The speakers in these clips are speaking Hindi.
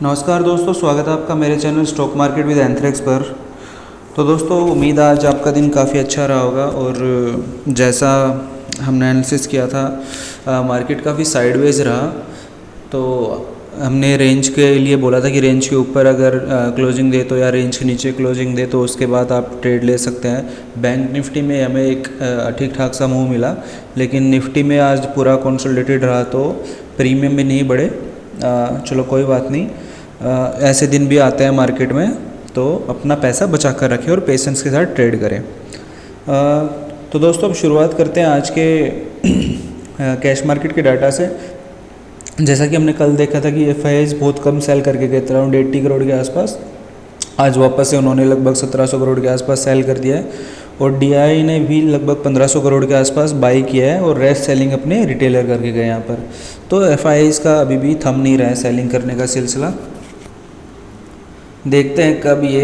नमस्कार दोस्तों, स्वागत है आपका मेरे channel stock market with anthrax पर। तो दोस्तों, उम्मीद है आज आपका दिन काफ़ी अच्छा रहा होगा। और जैसा हमने एनालिसिस किया था, मार्केट काफ़ी साइडवेज रहा। तो हमने रेंज के लिए बोला था कि रेंज के ऊपर अगर क्लोजिंग दे तो, या रेंज के नीचे क्लोजिंग दे तो उसके बाद आप ट्रेड ले सकते हैं। बैंक निफ्टी में हमें एक ठीक ठाक सा मूव मिला, लेकिन निफ्टी में आज पूरा कंसोलिडेटेड रहा तो प्रीमियम भी नहीं बढ़े। चलो कोई बात नहीं, ऐसे दिन भी आते हैं मार्केट में, तो अपना पैसा बचा कर रखें और पेशेंस के साथ ट्रेड करें। तो दोस्तों, अब शुरुआत करते हैं आज के कैश मार्केट के डाटा से। जैसा कि हमने कल देखा था कि एफआईआईज बहुत कम सेल करके गए थे, अराउंड 80 करोड़ के आसपास। आज वापस से उन्होंने लगभग 1700 करोड़ के आसपास सेल कर दिया है, और डीआई ने भी लगभग 1500 करोड़ के आसपास बाई किया है, और रेस्ट सेलिंग अपने रिटेलर करके गए यहाँ पर। तो एफआईआईज का अभी भी थम नहीं रहा है सेलिंग करने का सिलसिला। देखते हैं कब ये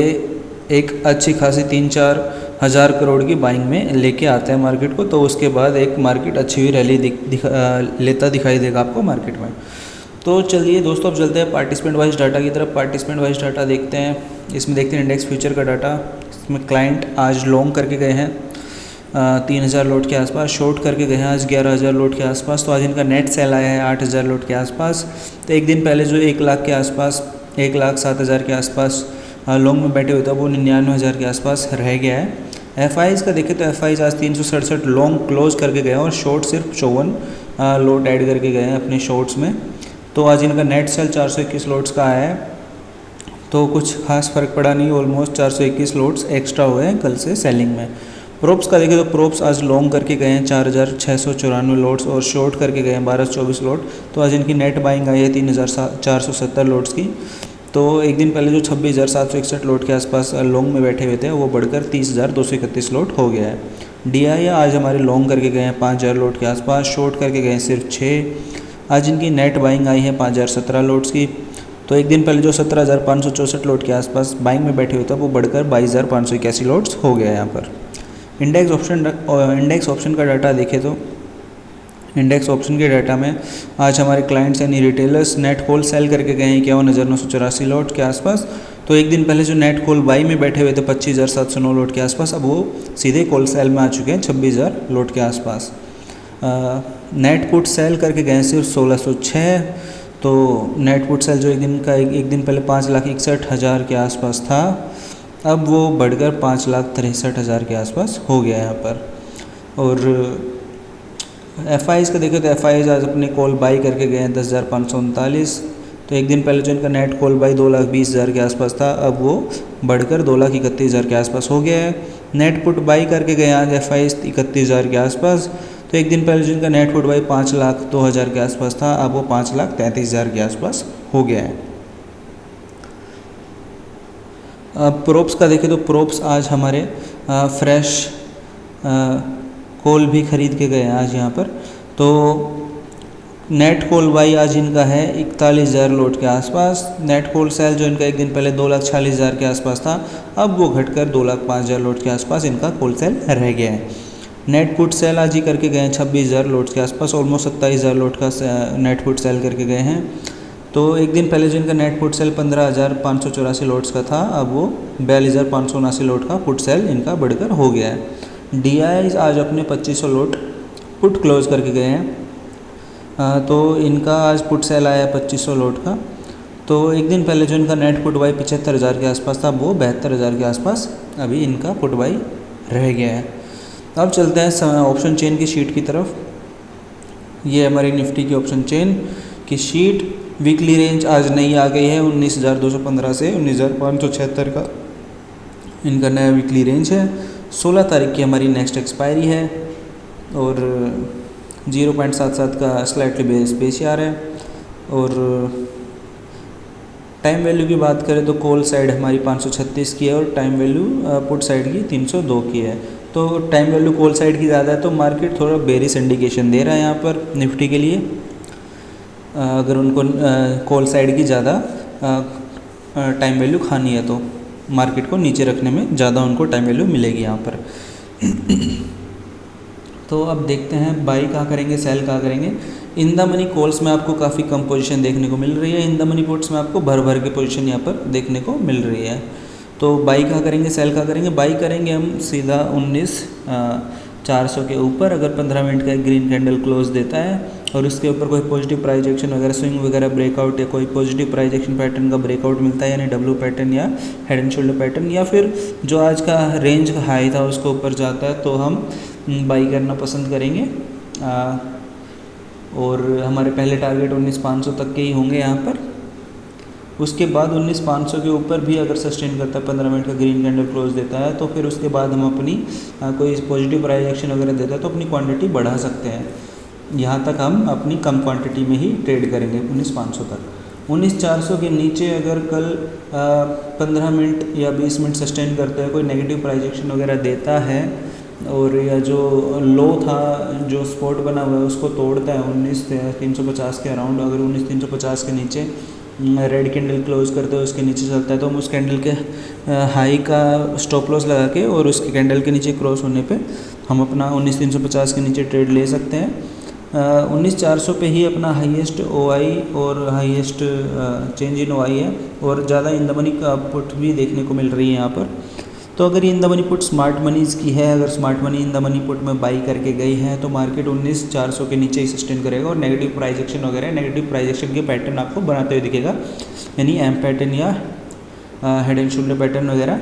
एक अच्छी खासी 3-4 हज़ार करोड़ की बाइंग में लेके आते हैं मार्केट को, तो उसके बाद एक मार्केट अच्छी हुई रैली लेता दिखाई देगा आपको मार्केट में। तो चलिए दोस्तों, अब चलते हैं पार्टिसिपेंट वाइज डाटा की तरफ। पार्टिसिपेंट वाइज डाटा देखते हैं। इसमें देखते हैं इंडेक्स फ्यूचर का डाटा। इसमें क्लाइंट आज लॉन्ग करके गए हैं 3000 लोट के आसपास, शॉर्ट करके गए हैं आज 11000 लोट के आसपास। तो आज इनका नेट सेल आया है 8000 लोट के आसपास। तो एक दिन पहले जो 1 लाख के आसपास, 1,07,000 के आसपास लॉन्ग में बैठे हुए थे, वो 99,000 के आसपास रह गया है। एफआईज का देखें तो एफआईज आज 367 लॉन्ग क्लोज करके गए हैं, और शॉर्ट सिर्फ 54 लोट ऐड करके गए हैं अपने शॉर्ट्स में। तो आज इनका नेट सेल 421 लोट्स का आया है, तो कुछ खास फर्क पड़ा नहीं। ऑलमोस्ट 421 लोट्स एक्स्ट्रा हुए हैं कल से सेलिंग में। प्रोप्स का देखें तो प्रोप्स आज लॉन्ग करके गए हैं 4694 लोट्स, और शॉर्ट करके गए हैं 1224 लोट। तो आज इनकी नेट बाइंग आई है 3470 लोट्स की। तो एक दिन पहले जो 26,761 लोट के आसपास लॉन्ग में बैठे हुए थे, वो बढ़कर 30,231 लोट हो गया है। डीआई आज हमारे लॉन्ग करके गए हैं 5000 लोट के आसपास, शॉर्ट करके गए हैं सिर्फ 6। आज इनकी नेट बाइंग आई है 5017 लोट्स की। तो एक दिन पहले जो 17,564 लोट के आसपास बाइंग में बैठे हुए थे, वो बढ़कर 22,581 लोट्स हो गया है यहाँ पर। इंडेक्स ऑप्शन का डाटा देखें तो इंडेक्स ऑप्शन के डाटा में आज हमारे क्लाइंट्स यानी रिटेलर्स नेट कॉल सेल करके गए हैं 51,984 लोट के आसपास। तो एक दिन पहले जो नेट कॉल बाई में बैठे हुए थे 25,709 लोट के आसपास, अब वो सीधे कॉल सेल में आ चुके हैं 26,000 लोट के आसपास। नेट पुट सेल करके गए सिर्फ 1606। तो नेट पुट सेल जो एक दिन पहले 5,61,000 के आसपास था, अब वो बढ़कर 5,63,000 के आसपास हो गया है यहाँ पर। और एफआईज का देखें तो एफआईज आज अपने कॉल बाई करके गए हैं 10,539। तो एक दिन पहले जो इनका नेट कॉल बाई 2,20,000 के आसपास था, अब वो बढ़कर 2,31,000 के आसपास हो गया है। नेट पुट बाई करके गए आज एफआईज 31,000 के आसपास। तो एक दिन पहले जो इनका नेट पुट बाई 5,02,000 के आसपास था, अब वो 5,33,000 के आसपास हो गया है। प्रोप्स का देखें तो प्रोप्स आज हमारे फ्रेश कॉल भी खरीद के गए हैं आज यहाँ पर। तो नेट कॉल बाई आज इनका है 41,000 लोट के आसपास। नेट कॉल सेल जो इनका एक दिन पहले 2,40,000 के आसपास था, अब वो घटकर 2,05,000 लोट के आसपास इनका कॉल सेल रह गया है। नेट पुट सेल आज ही करके गए हैं 26,000 लोट के आसपास, ऑलमोस्ट 27,000 लोट का नेट पुट सेल करके गए हैं। तो एक दिन पहले जो इनका नेट पुट सेल 15,584 लोट्स का था, अब वो 42,579 लोट का पुट सेल इनका बढ़कर हो गया है। डीआई आज अपने 2500 लोट पुट क्लोज करके गए हैं। तो इनका आज पुट सेल आया है 2500 लोट का। तो एक दिन पहले जो इनका नेट पुट बाई 75,000 के आसपास था, वो 72,000 के आसपास अभी इनका पुट बाई रह गया है। अब चलते हैं ऑप्शन चेन की शीट की तरफ। ये हमारी निफ्टी की ऑप्शन चेन की शीट। वीकली रेंज आज नई आ गई है 19,215 से 19,576 का इनका नया वीकली रेंज है। 16 तारीख की हमारी नेक्स्ट एक्सपायरी है, और 0.77 का स्लाइटली बेसियर है। और टाइम वैल्यू की बात करें तो कॉल साइड हमारी 536 की है, और टाइम वैल्यू पुट साइड की 302 की है। तो टाइम वैल्यू कॉल साइड की ज़्यादा है, तो मार्केट थोड़ा बेरिश इंडिकेशन दे रहा है यहाँ पर निफ्टी के लिए। अगर उनको कॉल साइड की ज़्यादा टाइम वैल्यू खानी है, तो मार्केट को नीचे रखने में ज़्यादा उनको टाइम वैल्यू मिलेगी यहाँ पर। तो अब देखते हैं बाई कहाँ करेंगे, सेल कहाँ करेंगे। इन द मनी कॉल्स में आपको काफ़ी कम पोजीशन देखने को मिल रही है, इन द मनी पुट्स में आपको भर भर के पोजीशन यहाँ पर देखने को मिल रही है। तो बाई कहाँ करेंगे, सेल कहाँ करेंगे? बाई करेंगे हम सीधा 19,400 के ऊपर, अगर 15 मिनट का एक ग्रीन कैंडल क्लोज देता है और उसके ऊपर कोई पॉजिटिव प्राइस एक्शन वगैरह स्विंग वगैरह ब्रेकआउट या कोई पॉजिटिव प्राइस एक्शन पैटर्न का ब्रेकआउट मिलता है, यानी डब्ल्यू पैटर्न या हेड एंड शोल्डर पैटर्न, या फिर जो आज का रेंज हाई था उसको ऊपर जाता है, तो हम बाई करना पसंद करेंगे। और हमारे पहले टारगेट 19,500 तक के ही होंगे यहाँ पर। उसके बाद 19,500 के ऊपर भी अगर सस्टेन करता है, 15 मिनट का ग्रीन कैंडल क्लोज देता है, तो फिर उसके बाद हम अपनी कोई पॉजिटिव प्राइस एक्शन वगैरह देता है तो अपनी क्वांटिटी बढ़ा सकते हैं। यहाँ तक हम अपनी कम क्वांटिटी में ही ट्रेड करेंगे 19,500 तक। 19,400 के नीचे अगर कल 15 मिनट या 20 मिनट सस्टेन करते हैं, कोई नेगेटिव प्राइस एक्शन वगैरह देता है और या जो लो था, जो स्पॉट बना हुआ है उसको तोड़ता है 19,350 के अराउंड, अगर 19,350 के नीचे रेड कैंडल क्लोज करते हैं, उसके नीचे चलता है, तो हम उस कैंडल के हाई का स्टॉप लॉस लगा के और उसके कैंडल के नीचे क्रॉस होने पे हम अपना 19,350 के नीचे ट्रेड ले सकते हैं। 19,400 पे ही अपना हाईएस्ट ओआई और हाईएस्ट चेंज इन ओआई है, और ज़्यादा इन द मनी का पुट भी देखने को मिल रही है यहाँ पर। तो अगर in the money put smart moneys की है, अगर smart money in the money put में बाई करके गई है, तो मार्केट 19,400 के नीचे ही सस्टेन करेगा और नेगेटिव प्राइस एक्शन वगैरह, नेगेटिव प्राइस एक्शन के पैटर्न आपको बनाते हुए दिखेगा, यानी एम पैटर्न या हेड एंड शोल्डर पैटर्न वगैरह।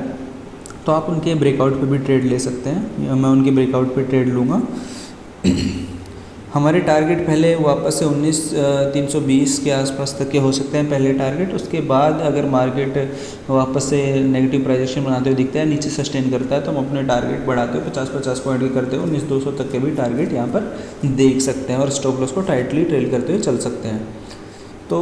तो आप उनके ब्रेकआउट पे भी ट्रेड ले सकते हैं, मैं उनके ब्रेकआउट पे ट्रेड लूँगा। हमारे टारगेट पहले वापस से 19,320 के आसपास तक के हो सकते हैं पहले टारगेट। उसके बाद अगर मार्केट वापस से नेगेटिव प्राइस एक्शन बनाते हुए दिखता है, नीचे सस्टेन करता है, तो हम अपने टारगेट बढ़ाते हुए 50-50 पॉइंट के करते हुए 19,200 तक के भी टारगेट यहाँ पर देख सकते हैं और स्टॉप लॉस को टाइटली ट्रेल करते हुए चल सकते हैं। तो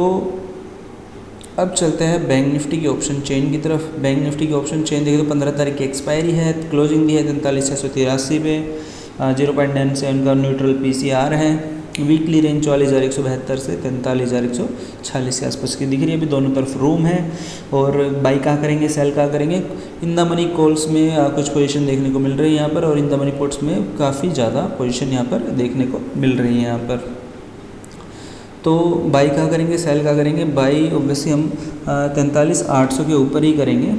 अब चलते हैं बैंक निफ्टी की ऑप्शन चेन की तरफ। बैंक निफ्टी की ऑप्शन चेन देखें तो 15 तारीख की एक्सपायरी है, क्लोजिंग दी है 43,683 पे, 0.97 का न्यूट्रल पीसीआर है, वीकली रेंज 44,172 से 43,140 के आसपास की दिख रही है। अभी दोनों तरफ रूम है। और बाई कहाँ करेंगे, सेल कहाँ करेंगे? इन द मनी कॉल्स में कुछ पोजीशन देखने को मिल रही है यहाँ पर, और इन द मनी पुट्स में काफ़ी ज़्यादा पोजीशन यहाँ पर देखने को मिल रही है यहाँ पर। तो बाई कहाँ करेंगे, सेल कहाँ करेंगे? बाई ऑब्वियसली हम 43,800 के ऊपर ही करेंगे।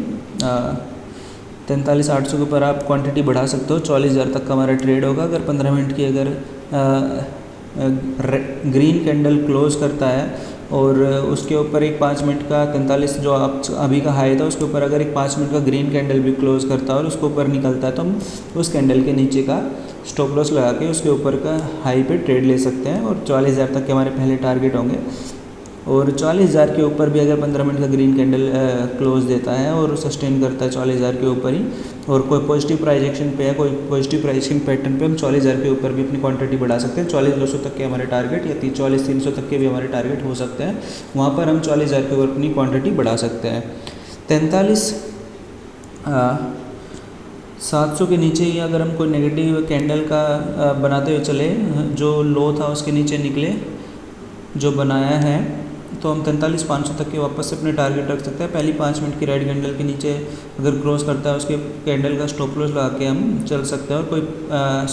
43,800 के ऊपर आप क्वांटिटी बढ़ा सकते हो, 44,000 तक का हमारा ट्रेड होगा। अगर 15 मिनट की अगर ग्रीन कैंडल क्लोज करता है और उसके ऊपर एक 5 मिनट का 43 जो आप अभी का हाई था, उसके ऊपर अगर एक 5 मिनट का ग्रीन कैंडल भी क्लोज करता है और उसके ऊपर निकलता है, तो हम उस कैंडल के नीचे का स्टॉप लॉस लगा के उसके ऊपर का हाई पे ट्रेड ले सकते हैं, और 44,000 तक के हमारे पहले टारगेट होंगे। और 40,000 के ऊपर भी अगर 15 मिनट का ग्रीन कैंडल क्लोज देता है और सस्टेन करता है 40,000 के ऊपर ही, और कोई पॉजिटिव प्राइस एक्शन पे है, कोई पॉजिटिव प्राइस एक्शन पैटर्न पे, हम 40,000 के ऊपर भी अपनी क्वांटिटी बढ़ा सकते हैं। 40,200 तक के हमारे टारगेट या 44,300 तक के भी हमारे टारगेट हो सकते हैं, वहाँ पर हम 40,000 के ऊपर अपनी क्वांटिटी बढ़ा सकते हैं। 43,700 के नीचे ही अगर हम कोई नेगेटिव कैंडल का बनाते हुए चले, जो लो था उसके नीचे निकले जो बनाया है, तो हम 43,500 तक के वापस से अपने टारगेट रख सकते हैं। पहली 5 मिनट की रेड कैंडल के नीचे अगर क्रॉस करता है, उसके कैंडल का स्टॉप लॉस लगा के हम चल सकते हैं, और कोई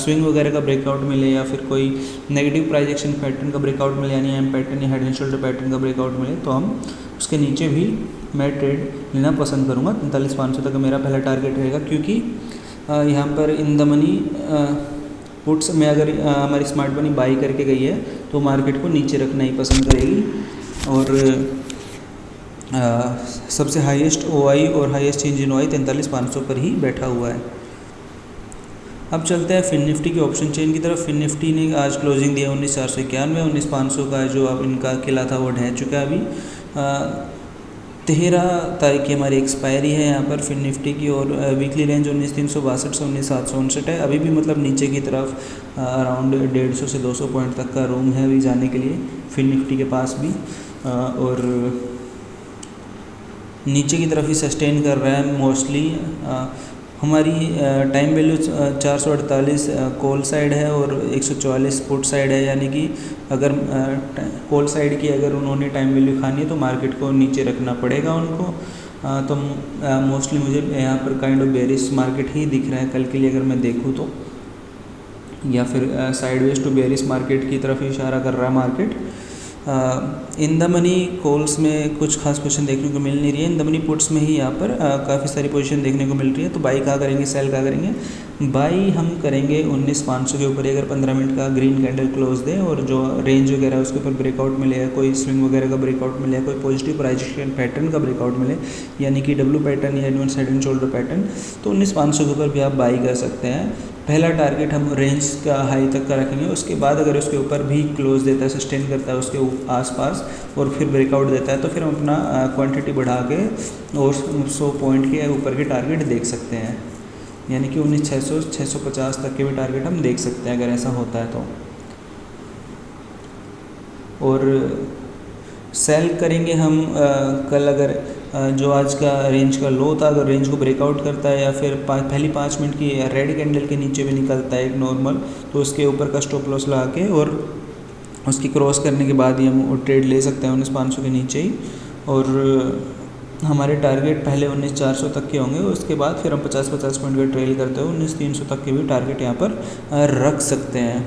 स्विंग वगैरह का ब्रेकआउट मिले या फिर कोई नेगेटिव प्राइस एक्शन पैटर्न का ब्रेकआउट मिले, यानी एम पैटर्न या हेड एंड शोल्डर पैटर्न का ब्रेकआउट मिले, तो हम उसके नीचे भी मैं ट्रेड लेना पसंद करूँगा। 43,500 तक मेरा पहला टारगेट रहेगा, क्योंकि यहाँ पर इन द मनी पुट्स में अगर हमारी स्मार्ट मनी बाई करके गई है, तो मार्केट को नीचे रखना ही पसंद करेगी, और सबसे हाईएस्ट ओआई और हाईएस्ट चेंज इन ओआई 43,500 पर ही बैठा हुआ है। अब चलते हैं फिन निफ्टी की ऑप्शन चेन की तरफ। फिन निफ्टी ने आज क्लोजिंग दिया 19,491, 19,500 का जो अब इनका किला था वो ढह चुका है। अभी 13 तारीख की हमारी एक्सपायरी है यहाँ पर फिन निफ्टी की, और वीकली रेंज 19,362 से 19,759 है। अभी भी मतलब नीचे की तरफ अराउंड 150 से 200 पॉइंट तक का रूम है अभी जाने के लिए फिन निफ्टी के पास भी, और नीचे की तरफ ही सस्टेन कर रहा है मोस्टली। हमारी टाइम वैल्यू 448 कॉल साइड है और 144 पुट साइड है, यानी कि अगर कॉल साइड की अगर उन्होंने टाइम वैल्यू खानी है तो मार्केट को नीचे रखना पड़ेगा उनको। तो मोस्टली मुझे यहाँ पर काइंड ऑफ बेरिश मार्केट ही दिख रहा है कल के लिए अगर मैं देखूँ तो। या फिर साइडवेज टू बेरिश मार्केट की तरफ इशारा कर रहा है market. In the money calls में कुछ खास पोजीशन देखने को मिल नहीं रही है। इन द मनी पुट्स में ही यहाँ पर काफ़ी सारी पोजीशन देखने को मिल रही है। तो बाई कहाँ करेंगे, सेल कहाँ करेंगे? बाई हम करेंगे 19,500 के ऊपर अगर 15 मिनट का ग्रीन कैंडल क्लोज दे और जो रेंज वगैरह है उसके ऊपर ब्रेकआउट मिले, या कोई स्विंग वगैरह का ब्रेकआउट मिले, कोई पॉजिटिव प्राइस पैटर्न का ब्रेकआउट मिले, यानी कि डब्ल्यू पैटर्न या inverse head and shoulder pattern, तो 19,500 के ऊपर भी आप बाई कर सकते हैं। पहला टारगेट हम रेंज का हाई तक का रखेंगे। उसके बाद अगर उसके ऊपर भी क्लोज देता है, सस्टेन करता है उसके आसपास और फिर ब्रेकआउट देता है, तो फिर हम अपना क्वांटिटी बढ़ा के और 100 पॉइंट के ऊपर के टारगेट देख सकते हैं, यानी कि 19,600 650 तक के भी टारगेट हम देख सकते हैं अगर ऐसा होता है तो। और सेल करेंगे हम कल अगर जो आज का रेंज का लो था, अगर रेंज को ब्रेकआउट करता है या फिर पहली 5 मिनट की रेड कैंडल के नीचे भी निकलता है एक नॉर्मल, तो उसके ऊपर का स्टॉप लॉस लगा के और उसकी क्रॉस करने के बाद ही हम ट्रेड ले सकते हैं 19,500 के नीचे ही। और हमारे टारगेट पहले 19,400 तक के होंगे, उसके बाद फिर हम 50-50 पॉइंट का ट्रेल करते हुए 19,300 तक के भी टारगेट यहाँ पर रख सकते हैं।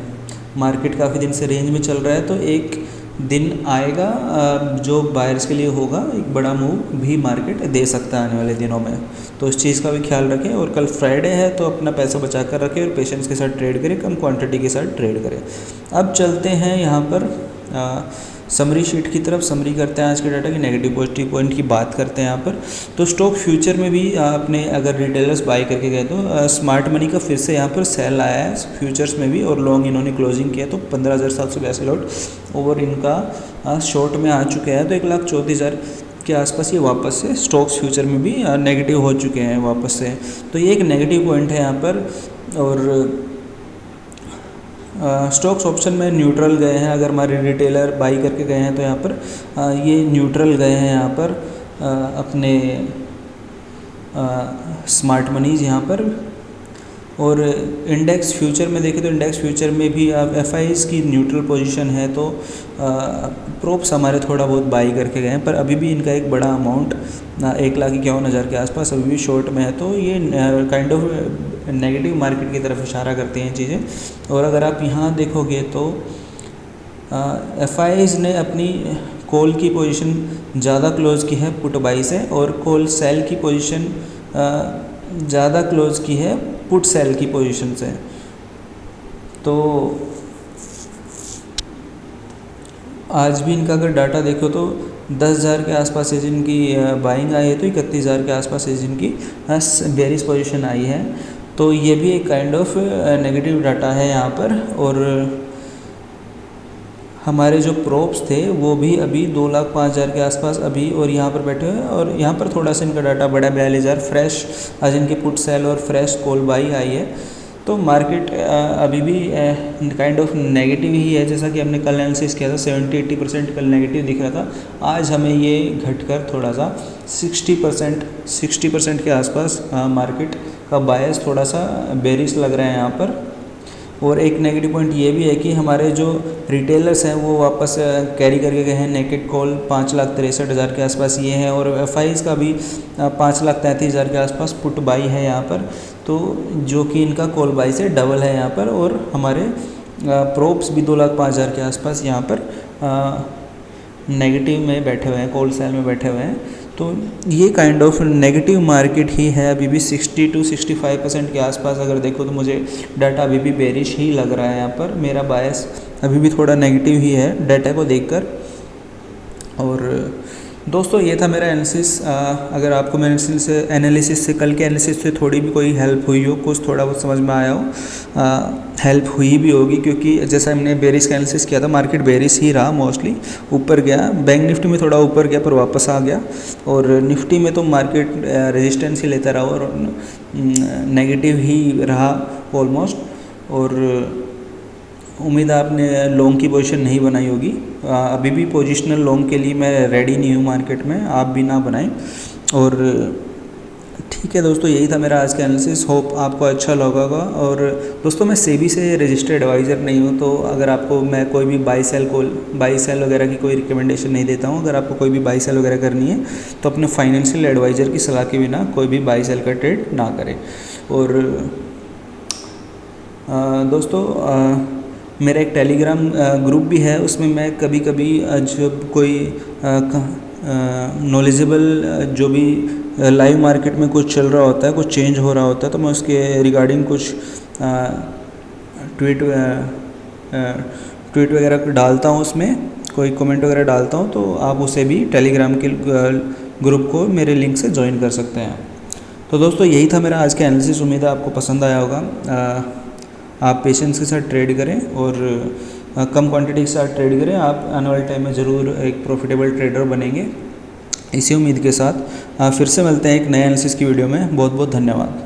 मार्केट काफ़ी दिन से रेंज में चल रहा है, तो एक दिन आएगा जो बायर्स के लिए होगा, एक बड़ा मूव भी मार्केट दे सकता है आने वाले दिनों में। तो इस चीज़ का भी ख्याल रखें। और कल फ्राइडे है तो अपना पैसा बचा कर रखें और पेशेंस के साथ ट्रेड करें, कम क्वांटिटी के साथ ट्रेड करें। अब चलते हैं यहाँ पर समरी शीट की तरफ। समरी करते हैं आज के डाटा की, नेगेटिव पॉजिटिव पॉइंट की बात करते हैं यहाँ पर। तो स्टॉक फ्यूचर में भी आपने अगर रिटेलर्स बाय करके गए तो स्मार्ट मनी का फिर से यहाँ पर सेल आया है फ्यूचर्स में भी, और लॉन्ग इन्होंने क्लोजिंग किया तो 15,782 लॉट ओवर इनका शॉर्ट में आ चुके हैं। तो 1,34,000 के आसपास ये वापस से स्टॉक्स फ्यूचर में भी नेगेटिव हो चुके हैं वापस से। तो ये एक नेगेटिव पॉइंट है यहाँ पर। और स्टॉक्स ऑप्शन में न्यूट्रल गए हैं। अगर हमारे रिटेलर बाई करके गए हैं तो यहाँ पर ये न्यूट्रल गए हैं यहाँ पर अपने स्मार्ट मनीज यहाँ पर। और इंडेक्स फ्यूचर में देखें तो इंडेक्स फ्यूचर में भी आप एफआईज की न्यूट्रल पोजीशन है, तो प्रोप्स हमारे थोड़ा बहुत बाई करके गए हैं, पर अभी भी इनका एक बड़ा अमाउंट 1,51,000 के आसपास अभी भी शॉर्ट में है। तो ये काइंड ऑफ नेगेटिव मार्केट की तरफ इशारा करती हैं चीज़ें। और अगर आप यहाँ देखोगे तो एफआईज ने अपनी कॉल की पोजीशन ज़्यादा क्लोज की है पुट बाई से, और कॉल सेल की पोजीशन ज़्यादा क्लोज की है पुट सेल की पोजीशन से। तो आज भी इनका अगर डाटा देखो तो 10,000 के आसपास एज इनकी बाइंग आई है, तो 31,000 के आसपास एज इनकी बेरिश पोजीशन आई है। तो ये भी एक काइंड ऑफ नेगेटिव डाटा है यहाँ पर। और हमारे जो प्रोप्स थे वो भी अभी 2,05,000 के आसपास अभी और यहाँ पर बैठे हुए हैं। और यहाँ पर थोड़ा सा इनका डाटा बड़ा 42,000 फ्रेश आज इनके पुट सेल और फ्रेश कॉल बाई आई है। तो मार्केट अभी भी काइंड ऑफ नेगेटिव ही है, जैसा कि हमने कल एनालिसिस किया था 70-80% कल नेगेटिव दिख रहा था। आज हमें ये घटकर थोड़ा सा 60% के आसपास मार्केट का बायस थोड़ा सा बेरिश लग रहा है यहाँ पर। और एक नेगेटिव पॉइंट ये भी है कि हमारे जो रिटेलर्स हैं वो वापस कैरी करके गए हैं नेकेड कॉल 5,63,000 के आसपास ये है। और एफआईज का भी 5,33,000 के आसपास पुट बाई है यहाँ पर, तो जो कि इनका कॉल बाई से डबल है यहाँ पर। और हमारे प्रोप्स भी 2,05,000 के आसपास यहाँ पर नेगेटिव में बैठे हुए हैं, कॉल सेल में बैठे हुए हैं। तो ये काइंड ऑफ नेगेटिव मार्केट ही है अभी भी। 60-65% के आसपास अगर देखो तो मुझे डाटा अभी भी बेरिश ही लग रहा है यहाँ पर। मेरा बायस अभी भी थोड़ा नेगेटिव ही है डाटा को देखकर। और दोस्तों ये था मेरा एनालिसिस। अगर आपको मेरे एनालिसिस से कल के एनालिसिस से थोड़ी भी कोई हेल्प हुई हो, कुछ थोड़ा बहुत समझ में आया हो, हेल्प हुई भी होगी, क्योंकि जैसा हमने बेरिश का एनालिसिस किया था मार्केट बेरिश ही रहा मोस्टली। ऊपर गया, बैंक निफ्टी में थोड़ा ऊपर गया पर वापस आ गया, और निफ्टी में तो मार्केट रेजिस्टेंस ही लेता रहा और नेगेटिव ही रहा ऑलमोस्ट। और उम्मीद है आपने लॉन्ग की पोजीशन नहीं बनाई होगी। अभी भी पोजिशनल लॉन्ग के लिए मैं रेडी नहीं हूँ मार्केट में, आप भी ना बनाएं। और ठीक है दोस्तों, यही था मेरा आज का एनालिसिस। होप आपको अच्छा लगा होगा। और दोस्तों मैं सेबी से रजिस्टर्ड एडवाइज़र नहीं हूँ, तो अगर आपको मैं कोई भी बाई सेल वगैरह की कोई रिकमेंडेशन नहीं देता हूँ। अगर आपको कोई भी बाई सेल वगैरह करनी है तो अपने फाइनेंशियल एडवाइज़र की सलाह के बिना कोई भी बाई सेल का ट्रेड ना करें। और दोस्तों मेरा एक टेलीग्राम ग्रुप भी है, उसमें मैं कभी कभी जब कोई नॉलेजेबल जो भी लाइव मार्केट में कुछ चल रहा होता है, कुछ चेंज हो रहा होता है, तो मैं उसके रिगार्डिंग कुछ ट्वीट ट्वीट वगैरह डालता हूँ, उसमें कोई कमेंट वगैरह डालता हूँ, तो आप उसे भी टेलीग्राम के ग्रुप को मेरे लिंक से ज्वाइन कर सकते हैं। तो दोस्तों यही था मेरा आज का एनालिसिस, उम्मीद है आपको पसंद आया होगा। आप पेशेंस के साथ ट्रेड करें और कम क्वांटिटी के साथ ट्रेड करें, आप आने वाले टाइम में ज़रूर एक प्रॉफिटेबल ट्रेडर बनेंगे। इसी उम्मीद के साथ फिर से मिलते हैं एक नए एनालिसिस की वीडियो में। बहुत बहुत धन्यवाद।